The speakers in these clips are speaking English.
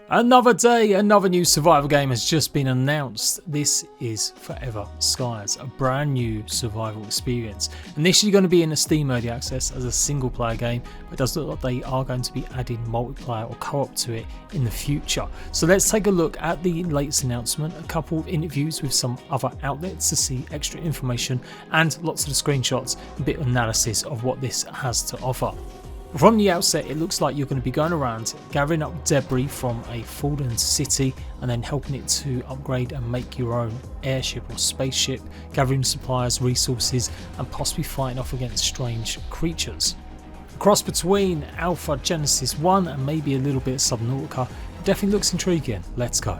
Another day, another new survival game has just been announced. This is Forever Skies, a brand new survival experience. Initially going to be in a Steam Early Access as a single player game, but it does look like they are going to be adding multiplayer or co-op to it in the future. So let's take a look at the latest announcement, a couple of interviews with some other outlets to see extra information, and lots of the screenshots, a bit of analysis of what this has to offer. From the outset, it looks like you're going to be going around gathering up debris from a fallen city and then helping it to upgrade and make your own airship or spaceship, gathering supplies, resources, and possibly fighting off against strange creatures. A cross between Alpha Genesis 1 and maybe a little bit of Subnautica. It definitely looks intriguing. Let's go.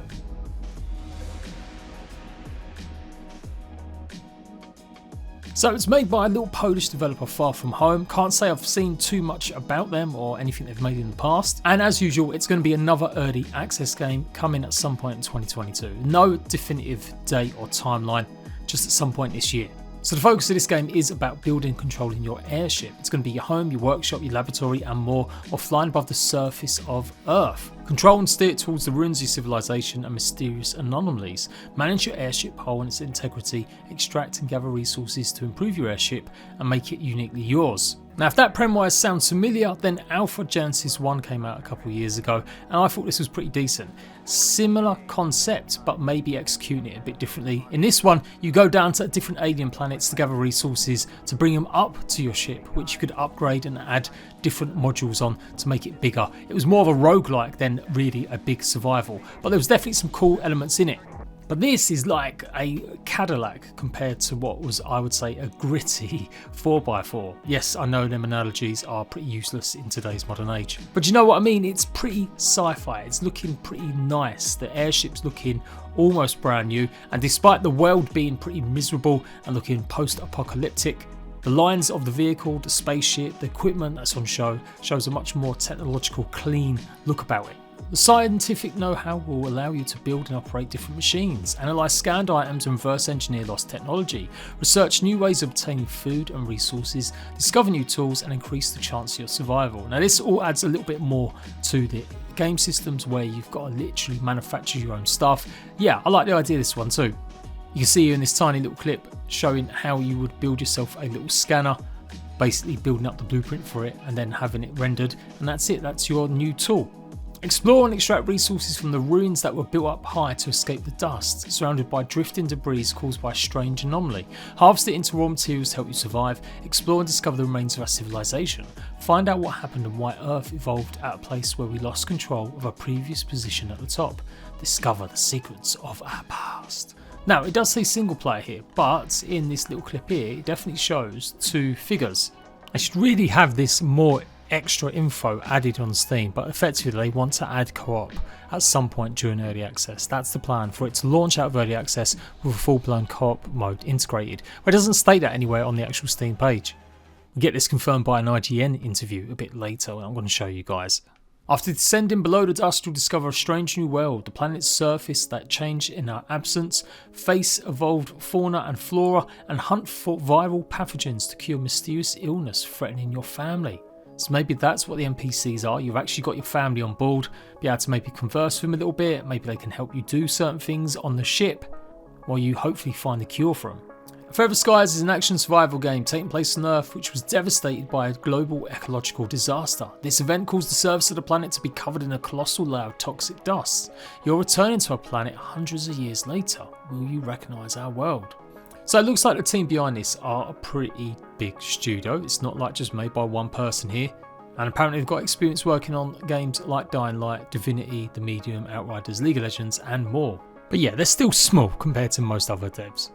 So it's made by a little Polish developer far from home. Can't say I've seen too much about them or anything they've made in the past. And as usual, it's going to be another early access game coming at some point in 2022. No definitive date or timeline, just at some point this year. So the focus of this game is about building and controlling your airship. It's going to be your home, your workshop, your laboratory and more, while flying above the surface of Earth. Control and steer it towards the ruins of your civilization and mysterious anomalies. Manage your airship hull and its integrity, extract and gather resources to improve your airship and make it uniquely yours. Now if that premise sounds familiar, then Alpha Genesis 1 came out a couple of years ago and I thought this was pretty decent. Similar concept, but maybe executing it a bit differently. In this one, you go down to different alien planets to gather resources to bring them up to your ship, which you could upgrade and add different modules on to make it bigger. It was more of a roguelike than really a big survival, but there was definitely some cool elements in it. But this is like a Cadillac compared to what was, I would say, a gritty 4x4. Yes, I know them analogies are pretty useless in today's modern age. But you know what I mean? It's pretty sci-fi. It's looking pretty nice. The airship's looking almost brand new. And despite the world being pretty miserable and looking post-apocalyptic, the lines of the vehicle, the spaceship, the equipment that's on show shows a much more technological, clean look about it. The scientific know-how will allow you to build and operate different machines, analyse scanned items and reverse engineer lost technology, research new ways of obtaining food and resources, discover new tools and increase the chance of your survival. Now this all adds a little bit more to the game systems where you've got to literally manufacture your own stuff. Yeah, I like the idea of this one too. You can see here in this tiny little clip showing how you would build yourself a little scanner, basically building up the blueprint for it and then having it rendered, and that's it, that's your new tool. Explore and extract resources from the ruins that were built up high to escape the dust, surrounded by drifting debris caused by a strange anomaly. Harvest it into raw materials to help you survive. Explore and discover the remains of our civilization. Find out what happened and why Earth evolved at a place where we lost control of our previous position at the top. Discover the secrets of our past. Now it does say single player here, but in this little clip here it definitely shows two figures. I should really have this more extra info added on Steam, but effectively they want to add co-op at some point during early access. That's the plan, for it to launch out of early access with a full-blown co-op mode integrated. But it doesn't state that anywhere on the actual Steam page. We get this confirmed by an IGN interview a bit later, and I'm going to show you guys. After descending below the dust, you'll discover a strange new world, the planet's surface that changed in our absence, face evolved fauna and flora, and hunt for viral pathogens to cure mysterious illness threatening your family. So maybe that's what the NPCs are. You've actually got your family on board, be able to maybe converse with them a little bit, maybe they can help you do certain things on the ship while you hopefully find a cure for them. Forever Skies is an action survival game taking place on Earth, which was devastated by a global ecological disaster. This event caused the surface of the planet to be covered in a colossal layer of toxic dust. You're returning to our planet hundreds of years later. Will you recognise our world? So it looks like the team behind this are a pretty big studio. It's not like just made by one person here. And apparently they've got experience working on games like Dying Light, Divinity, The Medium, Outriders, League of Legends and more. But yeah, they're still small compared to most other devs.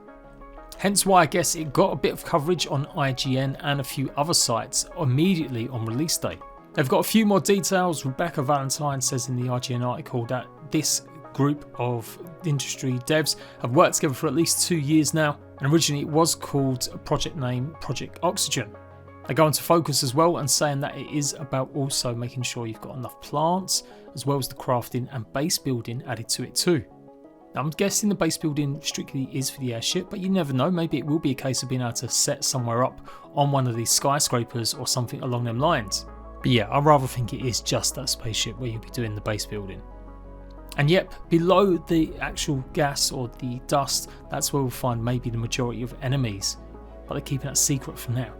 Hence why I guess it got a bit of coverage on IGN and a few other sites immediately on release day. They've got a few more details. Rebecca Valentine says in the IGN article that this group of industry devs have worked together for at least 2 years now, and originally it was called a project name Project Oxygen. They go into focus as well and saying that it is about also making sure you've got enough plants as well as the crafting and base building added to it too. Now I'm guessing the base building strictly is for the airship, but you never know, maybe it will be a case of being able to set somewhere up on one of these skyscrapers or something along them lines. But yeah, I rather think it is just that spaceship where you'll be doing the base building. And yep, below the actual gas or the dust, that's where we'll find maybe the majority of enemies, but they're keeping that secret for now.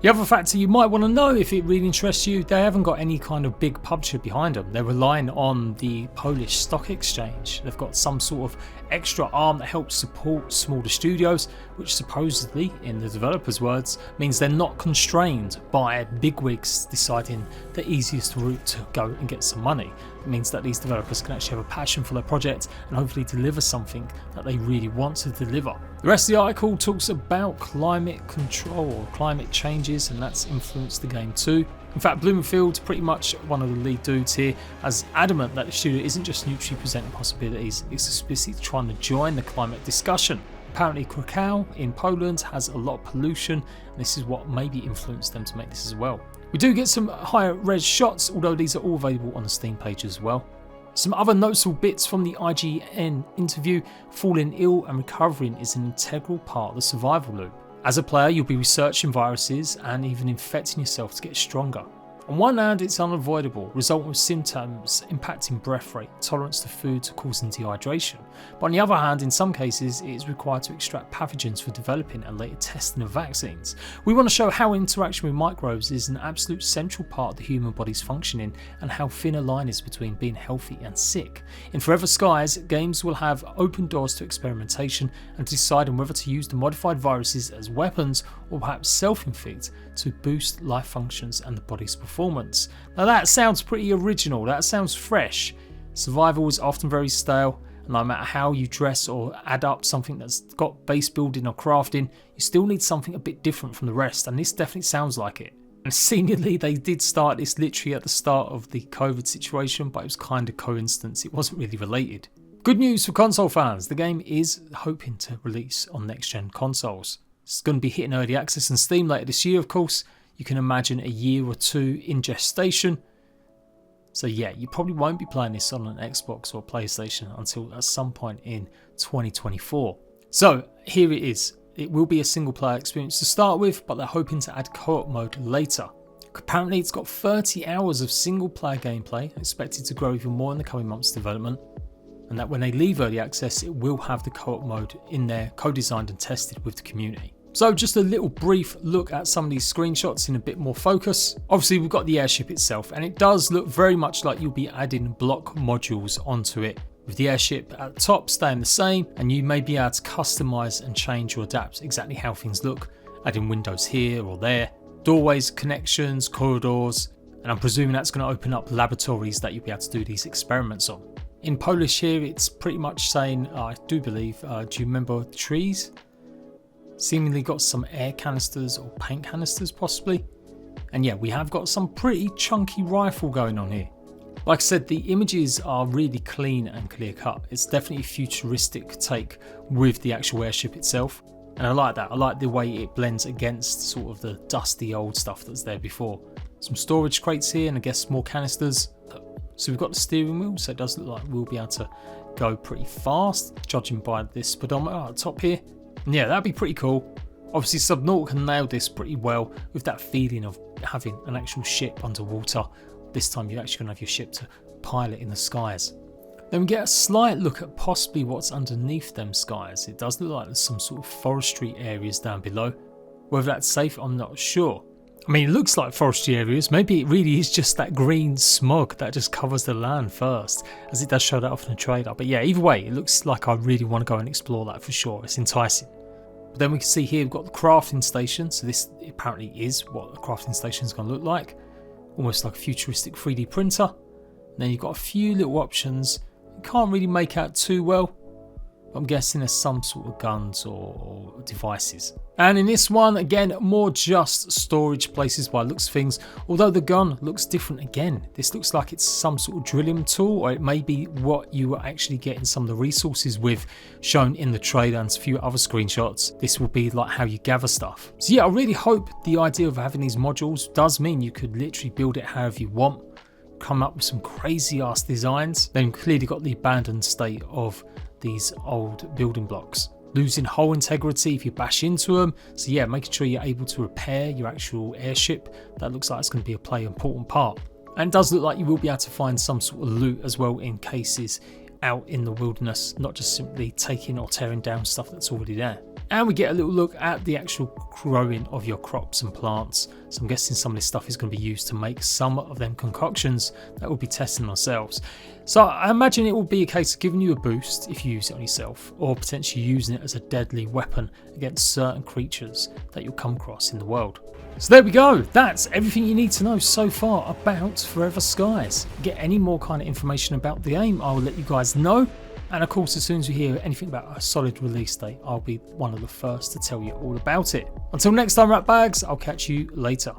The other factor you might want to know if it really interests you, they haven't got any kind of big publisher behind them. They're relying on the Polish stock exchange. They've got some sort of extra arm that helps support smaller studios, which supposedly, in the developers' words, means they're not constrained by bigwigs deciding the easiest route to go and get some money. It means that these developers can actually have a passion for their project and hopefully deliver something that they really want to deliver. The rest of the article talks about climate control or climate changes, and that's influenced the game too. In fact, Bloomfield's pretty much one of the lead dudes here, as adamant that the studio isn't just neutrally presenting possibilities, it's explicitly trying to join the climate discussion. Apparently Krakow in Poland has a lot of pollution, and this is what maybe influenced them to make this as well. We do get some higher res shots, although these are all available on the Steam page as well. Some other noticeable bits from the IGN interview: falling ill and recovering is an integral part of the survival loop. As a player, you'll be researching viruses and even infecting yourself to get stronger. On one hand, it's unavoidable, resulting with symptoms impacting breath rate, tolerance to foods causing dehydration. But on the other hand, in some cases, it is required to extract pathogens for developing and later testing of vaccines. We want to show how interaction with microbes is an absolute central part of the human body's functioning, and how thin a line is between being healthy and sick. In Forever Skies, games will have open doors to experimentation and deciding whether to use the modified viruses as weapons or perhaps self-inflict to boost life functions and the body's performance. Now that sounds pretty original, that sounds fresh. Survival is often very stale, and no matter how you dress or add up something that's got base building or crafting, you still need something a bit different from the rest, and this definitely sounds like it. And seemingly they did start this literally at the start of the COVID situation, but it was kind of coincidence, it wasn't really related. Good news for console fans, the game is hoping to release on next gen consoles. It's going to be hitting early access on Steam later this year, of course. You can imagine a year or two in gestation. So yeah, you probably won't be playing this on an Xbox or PlayStation until at some point in 2024. So here it is. It will be a single player experience to start with, but they're hoping to add co-op mode later. Apparently it's got 30 hours of single player gameplay, expected to grow even more in the coming months' development. And that when they leave early access, it will have the co-op mode in there, co-designed and tested with the community. So just a little brief look at some of these screenshots in a bit more focus. Obviously we've got the airship itself, and it does look very much like you'll be adding block modules onto it, with the airship at the top staying the same, and you may be able to customize and change or adapt exactly how things look, adding windows here or there, doorways, connections, corridors, and I'm presuming that's going to open up laboratories that you'll be able to do these experiments on. In Polish here, it's pretty much saying, I do believe, do you remember the trees? Seemingly got some air canisters or paint canisters possibly. And yeah, we have got some pretty chunky rifle going on here. Like I said, the images are really clean and clear cut. It's definitely a futuristic take with the actual airship itself. And I like that. I like the way it blends against sort of the dusty old stuff that's there before. Some storage crates here and I guess more canisters. So we've got the steering wheel, so it does look like we'll be able to go pretty fast, judging by this speedometer at the top here. And yeah, that'd be pretty cool. Obviously Subnautica nailed this pretty well with that feeling of having an actual ship underwater. This time you're actually going to have your ship to pilot in the skies. Then we get a slight look at possibly what's underneath them skies. It does look like there's some sort of forestry areas down below. Whether that's safe, I'm not sure. I mean, it looks like forestry areas. Maybe it really is just that green smog that just covers the land first, as it does show that off in the trailer. But yeah, either way, it looks like I really want to go and explore that for sure. It's enticing. But then we can see here we've got the crafting station. So this apparently is what a crafting station is going to look like. Almost like a futuristic 3D printer. And then you've got a few little options. You can't really make out too well. I'm guessing there's some sort of guns or devices. And in this one, again, more just storage places by the looks of things. Although the gun looks different again. This looks like it's some sort of drilling tool, or it may be what you are actually getting some of the resources with shown in the trailer and a few other screenshots. This will be like how you gather stuff. So yeah, I really hope the idea of having these modules does mean you could literally build it however you want. Come up with some crazy ass designs. Then clearly got the abandoned state of these old building blocks, losing hull integrity if you bash into them. So yeah, making sure you're able to repair your actual airship. That looks like it's going to be a play important part. And it does look like you will be able to find some sort of loot as well in cases out in the wilderness, not just simply taking or tearing down stuff that's already there. And we get a little look at the actual growing of your crops and plants. So I'm guessing some of this stuff is going to be used to make some of them concoctions that we'll be testing ourselves. So I imagine it will be a case of giving you a boost if you use it on yourself, or potentially using it as a deadly weapon against certain creatures that you'll come across in the world. So there we go, that's everything you need to know so far about Forever Skies. Get any more kind of information about the game, I will let you guys know. And of course, as soon as we hear anything about a solid release date, I'll be one of the first to tell you all about it. Until next time, Ratbags, I'll catch you later.